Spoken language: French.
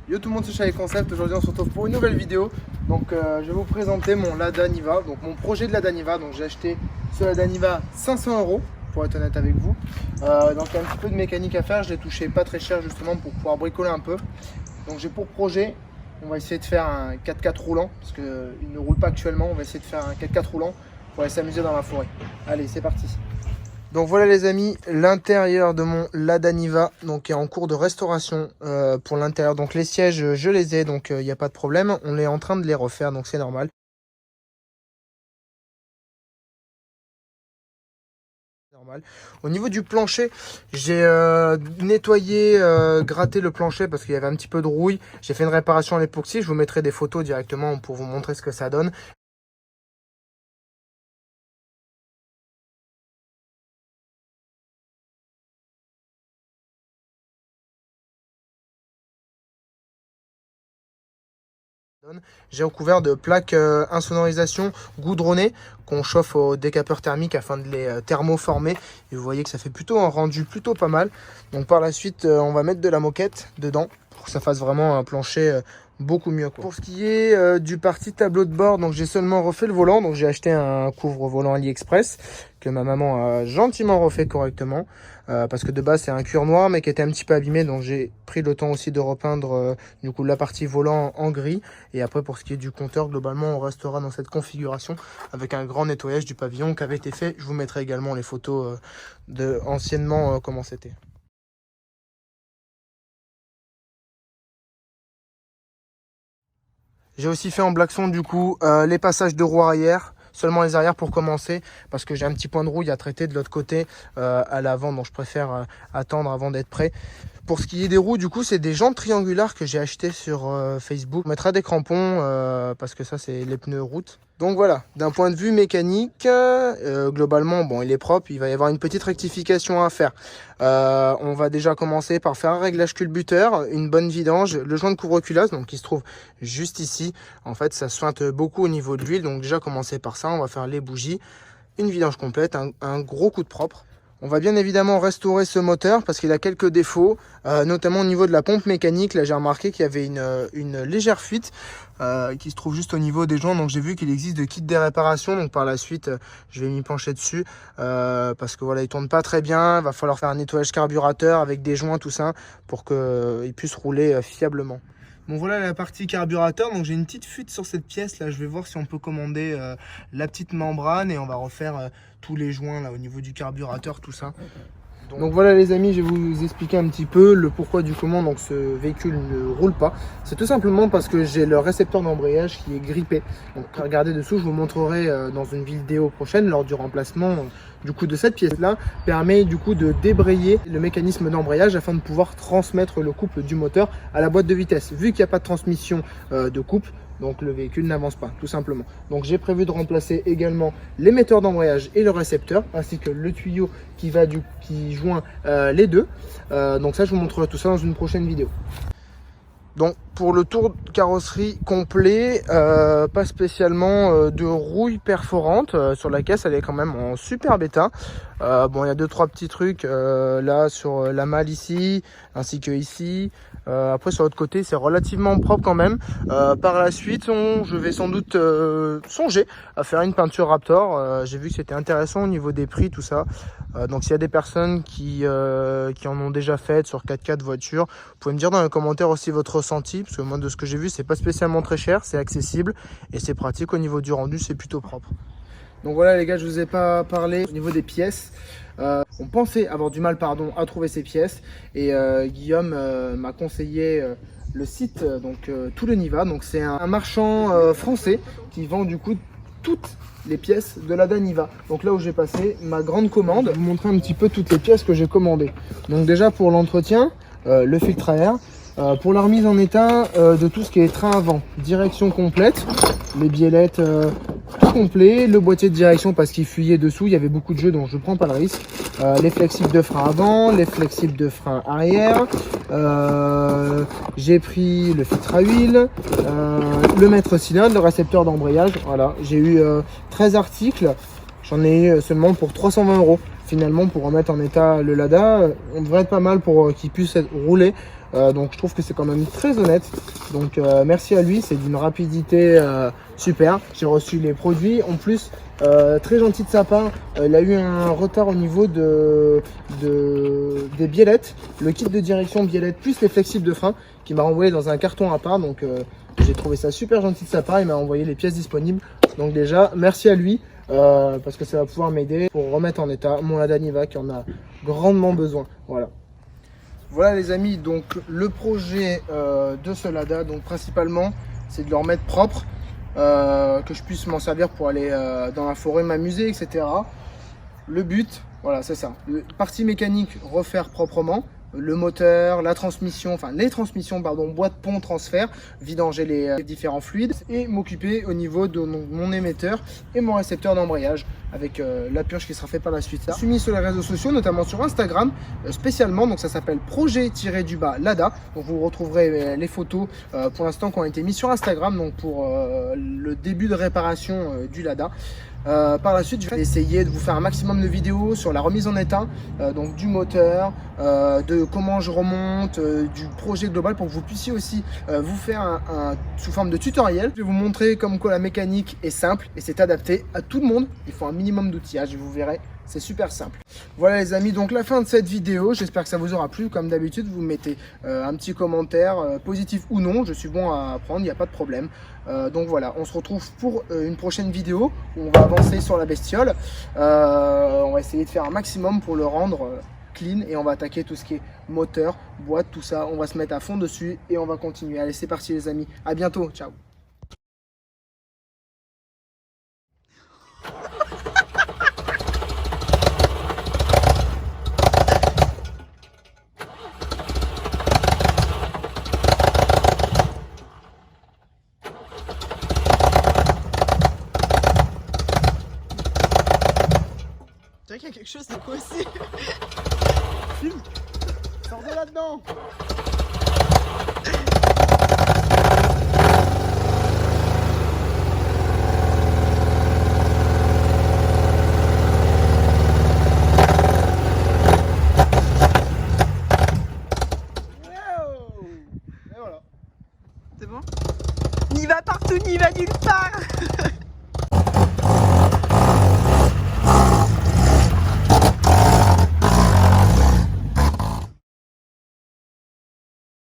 Yo tout le monde, c'est Chalet Concept. Aujourd'hui on se retrouve pour une nouvelle vidéo. Donc je vais vous présenter mon Lada Niva, donc mon projet de Lada Niva. Donc j'ai acheté ce Lada Niva 500 € pour être honnête avec vous. Donc il y a un petit peu de mécanique à faire, je l'ai touché pas très cher justement pour pouvoir bricoler un peu. Donc j'ai pour projet, on va essayer de faire un 4x4 roulant parce qu'il ne roule pas actuellement. On va essayer de faire un 4x4 roulant pour aller s'amuser dans la forêt. Allez, c'est parti. Donc voilà les amis, l'intérieur de mon Lada Niva donc est en cours de restauration pour l'intérieur. Donc les sièges, je les ai, donc il n'y a pas de problème. On est en train de les refaire, donc c'est normal. Au niveau du plancher, j'ai nettoyé, gratté le plancher parce qu'il y avait un petit peu de rouille. J'ai fait une réparation à l'époxy, je vous mettrai des photos directement pour vous montrer ce que ça donne. J'ai recouvert de plaques insonorisation goudronnées qu'on chauffe au décapeur thermique afin de les thermoformer. Et vous voyez que ça fait plutôt un rendu plutôt pas mal. Donc par la suite, on va mettre de la moquette dedans pour que ça fasse vraiment un plancher beaucoup mieux, quoi. Pour ce qui est du parti tableau de bord, donc j'ai seulement refait le volant. Donc j'ai acheté un couvre-volant AliExpress que ma maman a gentiment refait correctement. Parce que de base c'est un cuir noir mais qui était un petit peu abîmé, donc j'ai pris le temps aussi de repeindre du coup la partie volant en gris. Et après pour ce qui est du compteur, globalement on restera dans cette configuration avec un grand nettoyage du pavillon qui avait été fait. Je vous mettrai également les photos de anciennement comment c'était. J'ai aussi fait en blackson du coup les passages de roues arrière, seulement les arrières pour commencer, parce que j'ai un petit point de rouille à traiter de l'autre côté à l'avant, donc je préfère attendre avant d'être prêt. Pour ce qui est des roues, du coup, c'est des jantes triangulaires que j'ai acheté sur Facebook. On mettra des crampons parce que ça, c'est les pneus route. Donc voilà, d'un point de vue mécanique, globalement, bon, il est propre. Il va y avoir une petite rectification à faire. On va déjà commencer par faire un réglage culbuteur, une bonne vidange, le joint de couvre-culasse, donc qui se trouve juste ici. En fait, ça sointe beaucoup au niveau de l'huile, donc déjà commencer par ça. On va faire les bougies, une vidange complète, un gros coup de propre. On va bien évidemment restaurer ce moteur parce qu'il a quelques défauts, notamment au niveau de la pompe mécanique. Là j'ai remarqué qu'il y avait une légère fuite qui se trouve juste au niveau des joints. Donc j'ai vu qu'il existe de kits de réparation. Donc par la suite je vais m'y pencher dessus parce que voilà, il tourne pas très bien. Il va falloir faire un nettoyage carburateur avec des joints, tout ça, pour qu'il puisse rouler fiablement. Bon voilà la partie carburateur, donc j'ai une petite fuite sur cette pièce là, je vais voir si on peut commander la petite membrane et on va refaire tous les joints là au niveau du carburateur, tout ça. Donc voilà les amis, je vais vous expliquer un petit peu le pourquoi du comment donc ce véhicule ne roule pas. C'est tout simplement parce que j'ai le récepteur d'embrayage qui est grippé. Donc regardez dessous, je vous montrerai dans une vidéo prochaine lors du remplacement du coup de cette pièce là, permet du coup de débrayer le mécanisme d'embrayage afin de pouvoir transmettre le couple du moteur à la boîte de vitesse. Vu qu'il n'y a pas de transmission de couple, donc le véhicule n'avance pas tout simplement. Donc j'ai prévu de remplacer également l'émetteur d'embrayage et le récepteur ainsi que le tuyau qui joint les deux. Donc ça je vous montrerai tout ça dans une prochaine vidéo. Donc pour le tour de carrosserie complet, pas spécialement de rouille perforante sur la caisse, elle est quand même en super bêta. Bon, il y a 2-3 petits trucs là sur la malle ici ainsi que ici. Après sur l'autre côté c'est relativement propre quand même. Par la suite je vais sans doute songer à faire une peinture Raptor. J'ai vu que c'était intéressant au niveau des prix, tout ça. Donc s'il y a des personnes qui en ont déjà fait sur 4x4 voitures, vous pouvez me dire dans les commentaires aussi votre ressenti, parce que moi de ce que j'ai vu c'est pas spécialement très cher, c'est accessible et c'est pratique au niveau du rendu, c'est plutôt propre. Donc voilà les gars, je vous ai pas parlé au niveau des pièces. On pensait avoir du mal à trouver ces pièces et Guillaume m'a conseillé le site Tout le Niva. Donc c'est un marchand français qui vend du coup toutes les pièces de la Lada Niva. Donc là où j'ai passé ma grande commande, je vais vous montrer un petit peu toutes les pièces que j'ai commandées. Donc déjà pour l'entretien, le filtre à air, pour la remise en état de tout ce qui est train avant, direction complète, les biellettes tout complet, le boîtier de direction parce qu'il fuyait dessous, il y avait beaucoup de jeux donc je prends pas le risque, les flexibles de frein avant, les flexibles de frein arrière, j'ai pris le filtre à huile, le maître cylindre, le récepteur d'embrayage. Voilà, j'ai eu 13 articles, j'en ai eu seulement pour 320 €. finalement pour remettre en état le Lada. On devrait être pas mal pour qu'il puisse être roulé. Donc je trouve que c'est quand même très honnête. Donc merci à lui, c'est d'une rapidité super. J'ai reçu les produits. En plus, très gentil de sa part, il a eu un retard au niveau des biellettes. Le kit de direction biellette plus les flexibles de frein qui m'a renvoyé dans un carton à part. Donc j'ai trouvé ça super gentil de sa part. Il m'a envoyé les pièces disponibles. Donc déjà, merci à lui. Parce que ça va pouvoir m'aider pour remettre en état mon Lada Niva qui en a grandement besoin. Voilà les amis, donc le projet de ce Lada, donc principalement c'est de le remettre propre, que je puisse m'en servir pour aller dans la forêt m'amuser, etc. Le but, voilà, c'est ça. Partie mécanique, refaire proprement. Le moteur, la transmission, enfin les transmissions, pardon, boîte pont transfert, vidanger les différents fluides et m'occuper au niveau de mon émetteur et mon récepteur d'embrayage avec la purge qui sera faite par la suite. Je suis mis sur les réseaux sociaux, notamment sur Instagram spécialement, donc ça s'appelle projet-du-bas Lada. Donc vous retrouverez les photos pour l'instant qui ont été mises sur Instagram, donc pour le début de réparation du Lada. Par la suite, je vais essayer de vous faire un maximum de vidéos sur la remise en état donc du moteur, de comment je remonte, du projet global pour que vous puissiez aussi vous faire sous forme de tutoriel. Je vais vous montrer comme quoi la mécanique est simple et c'est adapté à tout le monde. Il faut un minimum d'outillage et vous verrez, c'est super simple. Voilà les amis, donc la fin de cette vidéo, j'espère que ça vous aura plu. Comme d'habitude, vous mettez un petit commentaire, positif ou non, je suis bon à apprendre, il n'y a pas de problème. Donc voilà, on se retrouve pour une prochaine vidéo où on va avancer sur la bestiole. On va essayer de faire un maximum pour le rendre clean et on va attaquer tout ce qui est moteur, boîte, tout ça. On va se mettre à fond dessus et on va continuer. Allez, c'est parti les amis, à bientôt, ciao. Tu vois qu'il y a quelque chose de coincé. Filme. Sors de là-dedans. C'est bon? N'y va partout, n'y va nulle part.